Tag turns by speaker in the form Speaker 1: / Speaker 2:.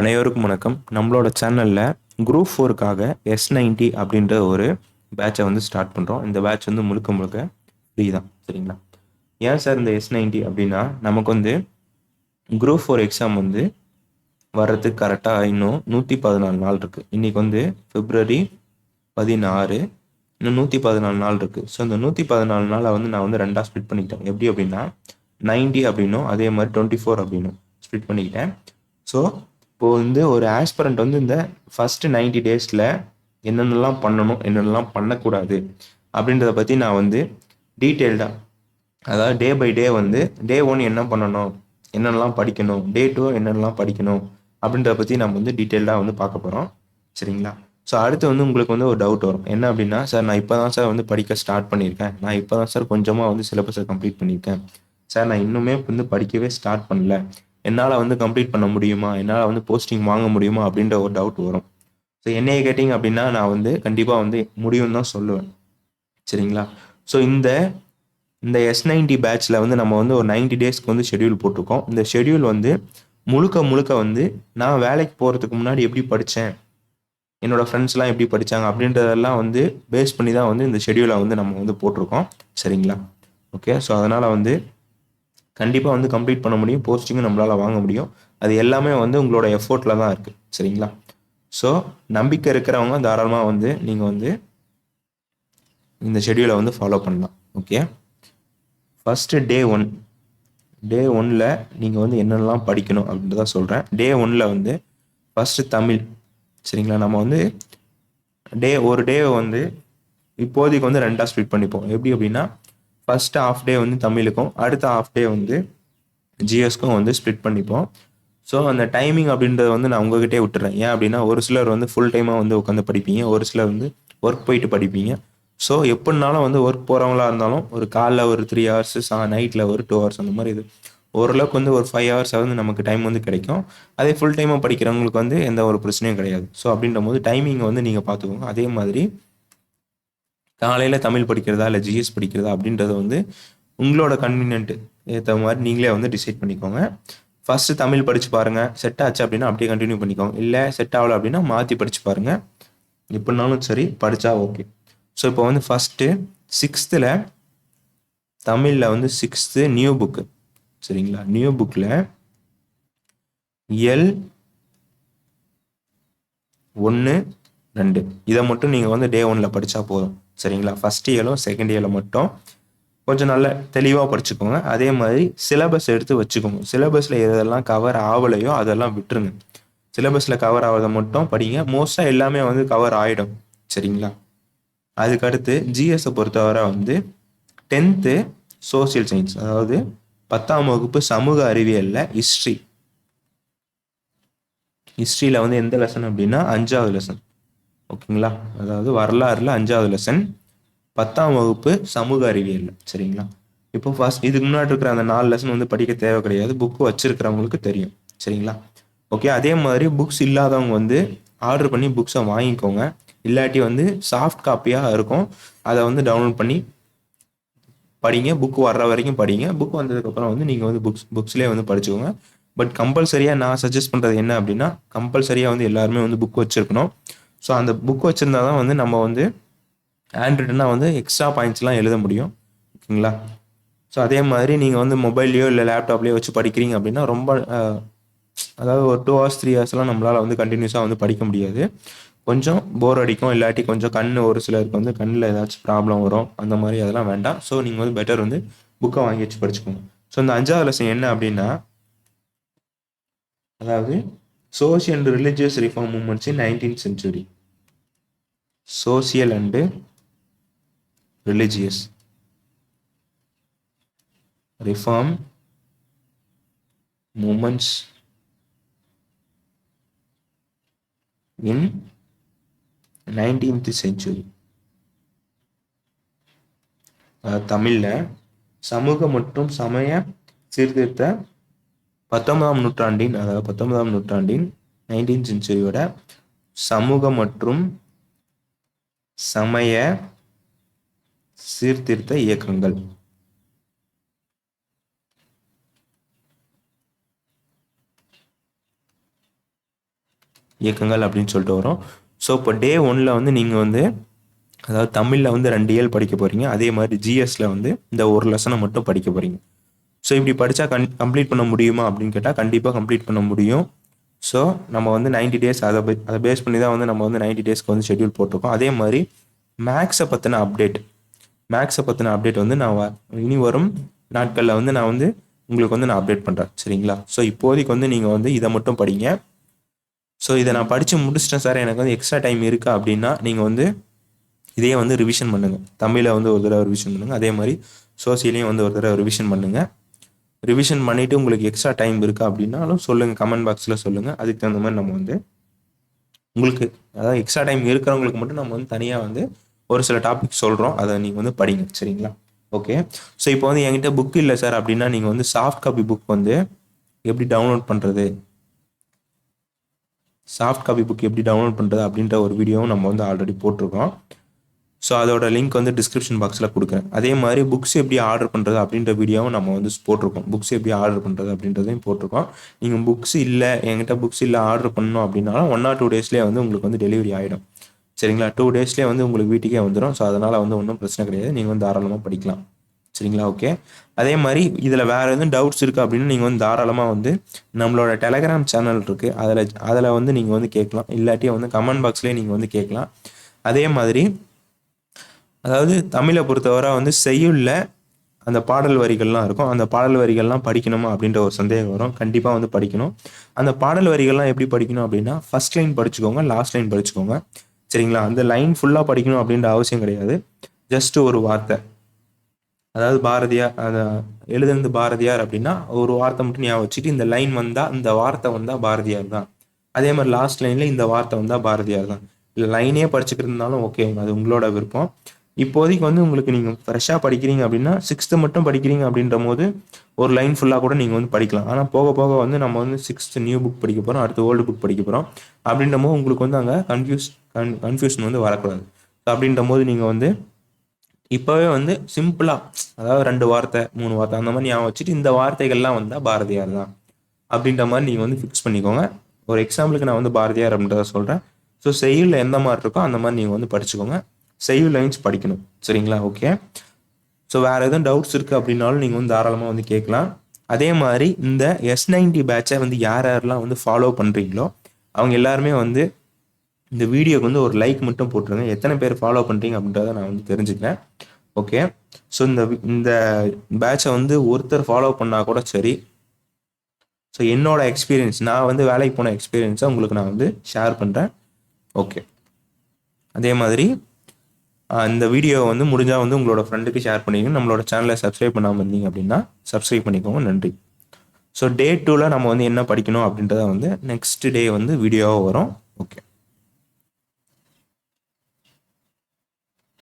Speaker 1: அனைவருக்கும் வணக்கம். நம்மளோட சேனல்ல குரூப் 4க்காக S90 அப்படின்ற ஒரு பேட்சை வந்து ஸ்டார்ட் பண்ணுறோம். இந்த பேட்ச் வந்து முழுக்க முழுக்க ஃப்ரீ தான். சரிங்களா? ஏன் சார் இந்த S90 அப்படின்னா, நமக்கு வந்து குரூப் 4 எக்ஸாம் வந்து வர்றதுக்கு கரெக்டாக இன்னும் 114 நாள் இருக்குது. இன்றைக்கி வந்து பிப்ரவரி 16, இன்னும் 114 நாள் இருக்குது. ஸோ இந்த 114 நாளை வந்து நான் வந்து ரெண்டாக ஸ்ப்ளிட் பண்ணிக்கிட்டேன். எப்படி அப்படின்னா 90 அப்படின்னும் அதே மாதிரி 24 அப்படின்னும் ஸ்ப்ளிட் பண்ணிக்கிட்டேன். ஸோ இப்போது வந்து ஒரு ஆஸ்பிரண்ட் வந்து இந்த ஃபஸ்ட்டு 90 டேஸில் என்னென்னலாம் பண்ணணும், என்னென்னலாம் பண்ணக்கூடாது அப்படின்றத பற்றி நான் வந்து டீட்டெயில்டாக, அதாவது டே பை டே வந்து டே 1 என்ன பண்ணணும், என்னென்னலாம் படிக்கணும், டே 2 என்னென்னலாம் படிக்கணும் அப்படின்றத பற்றி நம்ம வந்து டீட்டெயில்டாக வந்து பார்க்க போகிறோம். சரிங்களா? ஸோ அடுத்து வந்து உங்களுக்கு வந்து ஒரு டவுட் வரும். என்ன அப்படின்னா, சார் நான் இப்போ தான் சார் வந்து படிக்க ஸ்டார்ட் பண்ணியிருக்கேன், நான் இப்போ தான் சார் கொஞ்சமாக வந்து சிலபஸை கம்ப்ளீட் பண்ணியிருக்கேன், சார் நான் இன்னுமே வந்து படிக்கவே ஸ்டார்ட் பண்ணல, என்னால் வந்து கம்ப்ளீட் பண்ண முடியுமா, என்னால் வந்து போஸ்டிங் வாங்க முடியுமா அப்படின்ற ஒரு டவுட் வரும். ஸோ என்னைய கேட்டிங்க அப்படின்னா நான் வந்து கண்டிப்பாக வந்து முடியும்னு தான் சொல்லுவேன். சரிங்களா? ஸோ இந்த இந்த S90 பேட்ச்சில் வந்து நம்ம வந்து ஒரு 90 டேஸ்க்கு வந்து ஷெடியூல் போட்டிருக்கோம். இந்த ஷெடியூல் வந்து முழுக்க முழுக்க வந்து நான் வேலைக்கு போகிறதுக்கு முன்னாடி எப்படி படித்தேன், என்னோடய ஃப்ரெண்ட்ஸ்லாம் எப்படி படித்தாங்க அப்படின்றதெல்லாம் வந்து பேஸ் பண்ணி தான் வந்து இந்த ஷெடியூலை வந்து நம்ம வந்து போட்டிருக்கோம். சரிங்களா? ஓகே. ஸோ அதனால் வந்து கண்டிப்பாக வந்து கம்ப்ளீட் பண்ண முடியும், போஸ்டிங்கும் நம்மளால் வாங்க முடியும். அது எல்லாமே வந்து உங்களோட எஃபோர்ட்டில் தான் இருக்குது. சரிங்களா? ஸோ நம்பிக்கை இருக்கிறவங்க தாராளமாக வந்து நீங்கள் வந்து இந்த ஷெடியூலை வந்து ஃபாலோ பண்ணலாம். ஓகே. ஃபஸ்ட்டு டே ஒன்னில் நீங்கள் வந்து என்னென்னலாம் படிக்கணும் அப்படின்றத சொல்கிறேன். டே 1ல் வந்து ஃபஸ்ட்டு தமிழ். சரிங்களா? நம்ம வந்து ஒரு டே வந்து இப்போதைக்கு வந்து ரெண்டாக ஸ்ப்ளிட் பண்ணிப்போம். எப்படி அப்படின்னா, ஃபஸ்ட்டு ஆஃப் டே வந்து தமிழுக்கும், அடுத்த ஆஃப் டே வந்து ஜிஎஸ்க்கும் வந்து ஸ்ப்ளிட் பண்ணிப்போம். ஸோ அந்த டைமிங் அப்படின்றத வந்து நான் உங்ககிட்டே விட்டுறேன். ஏன் அப்படின்னா, ஒரு சிலர் வந்து ஃபுல் டைமாக வந்து உட்காந்து படிப்பீங்க, ஒரு சிலர் வந்து ஒர்க் போயிட்டு படிப்பீங்க. ஸோ எப்படினாலும் வந்து ஒர்க் போகிறவங்களா இருந்தாலும் ஒரு காலைல ஒரு 3 ஹவர்ஸ், நைட்டில் ஒரு 2 ஹவர்ஸ் அந்த மாதிரி இது ஓரளவுக்கு வந்து ஒரு 5 ஹவர்ஸ் வந்து நமக்கு டைம் வந்து கிடைக்கும். அதே ஃபுல் டைமாக படிக்கிறவங்களுக்கு வந்து எந்த ஒரு பிரச்சனையும் கிடையாது. ஸோ அப்படின்ற போது டைமிங்கை வந்து நீங்கள் பார்த்துக்கோங்க. அதே மாதிரி காலையில் தமிழ் படிக்கிறதா இல்லை ஜிஎஸ் படிக்கிறதா அப்படின்றத வந்து உங்களோட கன்வீனியன்ட் ஏற்ற மாதிரி நீங்களே வந்து டிசைட் பண்ணிக்கோங்க. ஃபஸ்ட்டு தமிழ் படித்து பாருங்கள், செட் ஆச்சு அப்படின்னா அப்படியே கண்டினியூ பண்ணிக்கோங்க. இல்லை செட் ஆகலை அப்படின்னா மாற்றி படித்து பாருங்கள். எப்படினாலும் சரி, படித்தா ஓகே. ஸோ இப்போ வந்து ஃபஸ்ட்டு 6th தமிழில் வந்து 6th நியூ புக்கு. சரிங்களா? நியூ புக்கில் இயல் 1, 2 இதை மட்டும் நீங்கள் வந்து டே 1ல் படித்தா போதும். சரிங்களா? ஃபஸ்ட் இயலும் செகண்ட் இயரில் மட்டும் கொஞ்சம் நல்ல தெளிவாக படிச்சுக்கோங்க. அதே மாதிரி சிலபஸ் எடுத்து வச்சுக்கோங்க. சிலபஸில் எதெல்லாம் கவர் ஆகலையோ அதெல்லாம் விட்டுருங்க. சிலபஸில் கவர் ஆகிறத மட்டும் படிங்க. மோஸ்ட்டாக எல்லாமே வந்து கவர் ஆகிடும். சரிங்களா? அதுக்கடுத்து ஜிஎஸை பொறுத்தவரை வந்து 10th சோசியல் சயின்ஸ், அதாவது 10ஆம் வகுப்பு சமூக அறிவியலில் ஹிஸ்ட்ரியில் வந்து எந்த லெசன் அப்படின்னா 5வது லெசன். ஓகேங்களா? அதாவது வரலாறுல 5வது லெசன், 10ஆம் வகுப்பு சமூக அறிவியல். சரிங்களா? இப்போ ஃபர்ஸ்ட் இதுக்கு முன்னாடி இருக்கிற அந்த 4 லெசன் வந்து படிக்க தேவை கிடையாது, புக்கு வச்சிருக்கிறவங்களுக்கு தெரியும். சரிங்களா? ஓகே. அதே மாதிரி புக்ஸ் இல்லாதவங்க வந்து ஆர்டர் பண்ணி புக்ஸை வாங்கிக்கோங்க. இல்லாட்டி வந்து சாஃப்ட் காப்பியாக இருக்கும், அதை வந்து டவுன்லோட் பண்ணி படிங்க. புக் வர்ற வரைக்கும் படிங்க. புக் வந்ததுக்கப்புறம் வந்து நீங்கள் வந்து புக்ஸ்லேயே வந்து படிச்சுக்கோங்க. பட் கம்பல்சரியாக நான் சஜஸ்ட் பண்ணுறது என்ன அப்படின்னா, கம்பல்சரியாக வந்து எல்லாருமே வந்து புக் வச்சுருக்கணும். ஸோ அந்த புக் வச்சுருந்தா தான் வந்து நம்ம வந்து ஹேண்ட் ரிட்டனாக வந்து எக்ஸ்ட்ரா பாயிண்ட்ஸ்லாம் எழுத முடியும். ஓகேங்களா? ஸோ அதே மாதிரி நீங்கள் வந்து மொபைல்லையோ இல்லை லேப்டாப்லேயோ வச்சு படிக்கிறீங்க அப்படின்னா ரொம்ப அதாவது ஒரு 2 hours 3 hours நம்மளால் வந்து கண்டினியூஸாக வந்து படிக்க முடியாது. கொஞ்சம் போர் அடிக்கும், இல்லாட்டி கொஞ்சம் ஒரு சிலருக்கு வந்து கண்ணில் ஏதாச்சும் ப்ராப்ளம் வரும், அந்த மாதிரி அதெல்லாம் வேண்டாம். ஸோ நீங்கள் வந்து பெட்டர் வந்து புக்கை வாங்கி வச்சு படிச்சுக்கோங்க. ஸோ இந்த 5வது லெசன் என்ன அப்படின்னா, அதாவது social and religious reform moments in 19th century. Social and religious reform moments in 19th century. தமிழில் சமூக மற்றும் சமய சீர்திருத்த 19ஆம் நூற்றாண்டின், அதாவது 19ஆம் நூற்றாண்டின் 19th centuryயோட சமூக மற்றும் சமய சீர்திருத்த இயக்கங்கள். இயக்கங்கள் அப்படின்னு சொல்லிட்டு வரும். ஸோ இப்போ டே 1ல் வந்து நீங்கள் வந்து அதாவது தமிழில் வந்து 2 இயல் படிக்க போகிறீங்க. அதே மாதிரி ஜிஎஸ்ல வந்து இந்த ஒரு லெசனை மட்டும் படிக்க போகிறீங்க. ஸோ இப்படி படித்தா கம்ப்ளீட் பண்ண முடியுமா அப்படின்னு கேட்டால் கண்டிப்பாக கம்ப்ளீட் பண்ண முடியும். ஸோ நம்ம வந்து 90 டேஸ் அதை பேஸ் பண்ணி தான் வந்து நம்ம வந்து 90 டேஸ்க்கு வந்து ஷெட்யூல் போட்டிருக்கோம். அதே மாதிரி மேக்ஸை பற்றின அப்டேட் வந்து நான் இனி வரும் நாட்களில் வந்து நான் வந்து உங்களுக்கு வந்து நான் அப்டேட் பண்ணுறேன். சரிங்களா? ஸோ இப்போதைக்கு வந்து நீங்கள் வந்து இதை மட்டும் படிங்க. ஸோ இதை நான் படித்து முடிச்சிட்டேன் சார், எனக்கு வந்து எக்ஸ்ட்ரா டைம் இருக்கா அப்படின்னா நீங்கள் வந்து இதே வந்து ரிவிஷன் பண்ணுங்கள். தமிழை வந்து ஒரு தடவை ரிவிஷன் பண்ணுங்கள். அதே மாதிரி சோசியலையும் வந்து ஒரு தடவை ரிவிஷன் பண்ணுங்கள். ரிவிஷன் பண்ணிவிட்டு உங்களுக்கு எக்ஸ்ட்ரா டைம் இருக்கா அப்படின்னாலும் சொல்லுங்கள், கமெண்ட் பாக்ஸில் சொல்லுங்கள். அதுக்கு தகுந்த மாதிரி நம்ம வந்து உங்களுக்கு அதாவது எக்ஸ்ட்ரா டைம் இருக்கிறவங்களுக்கு மட்டும் நம்ம வந்து தனியாக வந்து ஒரு சில டாபிக் சொல்கிறோம், அதை நீங்கள் வந்து படிங்க. சரிங்களா? ஓகே. ஸோ இப்போ வந்து என்கிட்ட புக் இல்லை சார் அப்படின்னா நீங்கள் வந்து சாஃப்ட் காப்பி புக் வந்து எப்படி டவுன்லோட் பண்ணுறது அப்படின்ற ஒரு வீடியோவும் நம்ம வந்து ஆல்ரெடி போட்டிருக்கோம். ஸோ அதோட லிங்க் வந்து டிஸ்கிரிப்ஷன் பாக்ஸில் கொடுக்குறேன். அதே மாதிரி புக்ஸ் எப்படி ஆர்டர் பண்ணுறது அப்படின்ற வீடியோவும் நம்ம வந்து போட்டிருக்கோம். புக்ஸ் எப்படி ஆர்டர் பண்ணுறது அப்படின்றதையும் போட்டிருக்கோம். நீங்கள் புக்ஸ் இல்லை, என்கிட்ட புக்ஸ் இல்லை ஆர்டர் பண்ணணும் அப்படின்னாலும் 1 or 2 டேஸ்லேயே வந்து உங்களுக்கு வந்து டெலிவரி ஆகிடும். சரிங்களா? 2 டேஸ்லேயே வந்து உங்களுக்கு வீட்டுக்கே வந்துடும். ஸோ அதனால் வந்து ஒன்றும் பிரச்சனை கிடையாது. நீங்கள் வந்து தாராளமாக படிக்கலாம். சரிங்களா? ஓகே. அதே மாதிரி இதில் வேறு எதுவும் டவுட்ஸ் இருக்குது அப்படின்னு நீங்கள் வந்து தாராளமாக வந்து நம்மளோட டெலகிராம் சேனல் இருக்குது, அதில் வந்து நீங்கள் வந்து கேட்கலாம். இல்லாட்டி வந்து கமெண்ட் பாக்ஸ்லேயே நீங்கள் வந்து கேட்கலாம். அதே மாதிரி அதாவது தமிழை பொறுத்தவரை வந்து செய்யுளில் அந்த பாடல் வரிகள்லாம் இருக்கும். அந்த பாடல் வரிகள்லாம் படிக்கணுமா அப்படின்ற ஒரு சந்தேகம் வரும். கண்டிப்பாக வந்து படிக்கணும். அந்த பாடல் வரிகள்லாம் எப்படி படிக்கணும் அப்படின்னா ஃபர்ஸ்ட் லைன் படிச்சுக்கோங்க, லாஸ்ட் லைன் படிச்சுக்கோங்க. சரிங்களா? அந்த லைன் ஃபுல்லாக படிக்கணும் அப்படின்ற அவசியம் கிடையாது. ஜஸ்ட் ஒரு வார்த்தை, அதாவது பாரதியார் அதை எழுதுனது பாரதியார் அப்படின்னா ஒரு வார்த்தை மட்டும் ஞாபகம் வச்சுட்டு இந்த லைன் வந்தால் இந்த வார்த்தை வந்தால் பாரதியார் தான். அதே மாதிரி லாஸ்ட் லைனில் இந்த வார்த்தை வந்தால் பாரதியார் தான். இல்லை லைனே படிச்சுக்கிறதுனாலும் ஓகே, அது உங்களோட விருப்பம். இப்போதைக்கு வந்து உங்களுக்கு நீங்கள் ஃப்ரெஷ்ஷாக படிக்கிறீங்க அப்படின்னா 6th மட்டும் படிக்கிறீங்க அப்படின்ற போது ஒரு லைன் ஃபுல்லாக கூட நீங்கள் வந்து படிக்கலாம். ஆனால் போக போக வந்து நம்ம வந்து 6th நியூ புக் படிக்க போகிறோம், அடுத்து ஓல்டு புக் படிக்க போகிறோம். அப்படின்ற போது உங்களுக்கு வந்து அங்கே கன்ஃபியூஷன் வந்து வரக்கூடாது. அப்படின்ற போது நீங்கள் வந்து இப்போவே வந்து சிம்பிளாக அதாவது 2 வார்த்தை 3 வார்த்தை அந்த மாதிரி ஞாபகம் வச்சுட்டு இந்த வார்த்தைகள்லாம் வந்தால் பாரதியார் தான் அப்படின்ற மாதிரி நீங்கள் வந்து ஃபிக்ஸ் பண்ணிக்கோங்க. ஒரு எக்ஸாம்பிளுக்கு நான் வந்து பாரதியார் அப்படின்றத சொல்கிறேன். ஸோ செய்யுளில் எந்த மாதிரி இருக்கோ அந்த மாதிரி நீங்கள் வந்து படிச்சுக்கோங்க. செய்யுள் லைன்ஸ் படிக்கணும். சரிங்களா? ஓகே. ஸோ வேறு எதுவும் டவுட்ஸ் இருக்குது அப்படின்னாலும் நீங்கள் வந்து தாராளமாக வந்து கேட்கலாம். அதே மாதிரி இந்த S90 பேட்சை வந்து யாரெல்லாம் வந்து ஃபாலோ பண்ணுறீங்களோ அவங்க எல்லாருமே வந்து இந்த வீடியோக்கு வந்து ஒரு லைக் மட்டும் போட்டுருங்க. எத்தனை பேர் ஃபாலோ பண்ணுறீங்க அப்படின்றத நான் வந்து தெரிஞ்சுக்கிறேன். ஓகே. ஸோ இந்த பேட்சை வந்து ஒருத்தர் ஃபாலோ பண்ணால் கூட சரி. ஸோ என்னோட எக்ஸ்பீரியன்ஸ், நான் வந்து வேலைக்கு போன எக்ஸ்பீரியன்ஸை உங்களுக்கு நான் வந்து ஷேர் பண்ணுறேன். ஓகே. அதே மாதிரி இந்த வீடியோ வந்து முடிஞ்சால் வந்து உங்களோட ஃப்ரெண்டுக்கு ஷேர் பண்ணிக்கோங்க. நம்மளோட சேனலை சப்ஸ்கிரைப் பண்ணாமல் இருந்தீங்க அப்படின்னா சப்ஸ்கிரைப் பண்ணிக்கோங்க. நன்றி. ஸோ டே 2ல் நம்ம வந்து என்ன படிக்கணும் அப்படின்றத வந்து நெக்ஸ்ட் டே வந்து வீடியோவாக வரும். ஓகே.